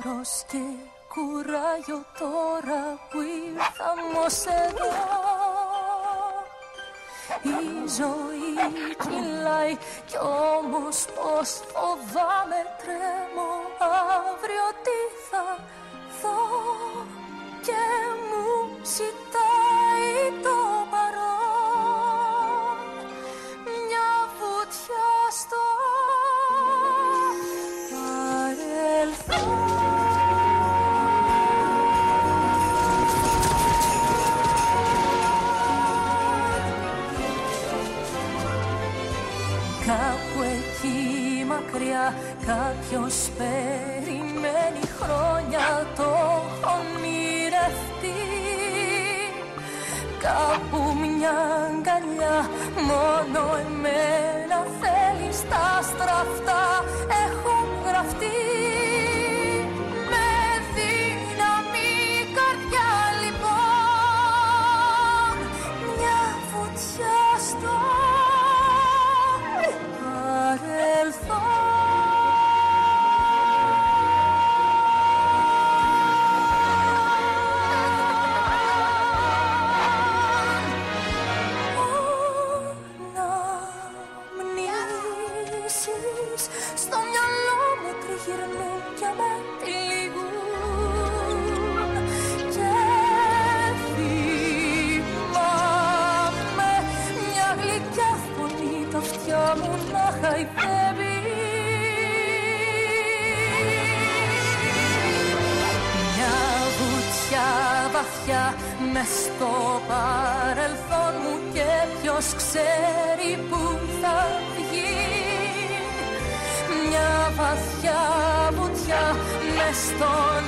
θάρρος και κουράγιο τώρα που ήρθαμε ως εδώ. Η ζωή κυλάει κι όμως πως φοβάμαι, τρέμω αύριο τι θα δω και μου ζητάει το παρόν μια βουτιά στο παρελθόν. Κάπου εκεί μακριά κάποιος περιμένει, χρόνια το ονειρευτεί. Κάπου μια αγκαλιά μόνο εμένα θέλει, στα στραφτά έχουν γραφτεί. Με δύναμη καρδιά λοιπόν, μια βουτιά στο παρελθόν. Αναμνήσεις στο μυαλό μου τριγυρνούν και με τυλίγουν και θυμάμαι μια γλυκιά φωνή τα αυτιά μου να χαϊδεύει. Μια βουτιά βαθιά μες στο παρελθόν μου και ποιος ξέρει που θα βγει. Μια βαθιά βουτιά μες στον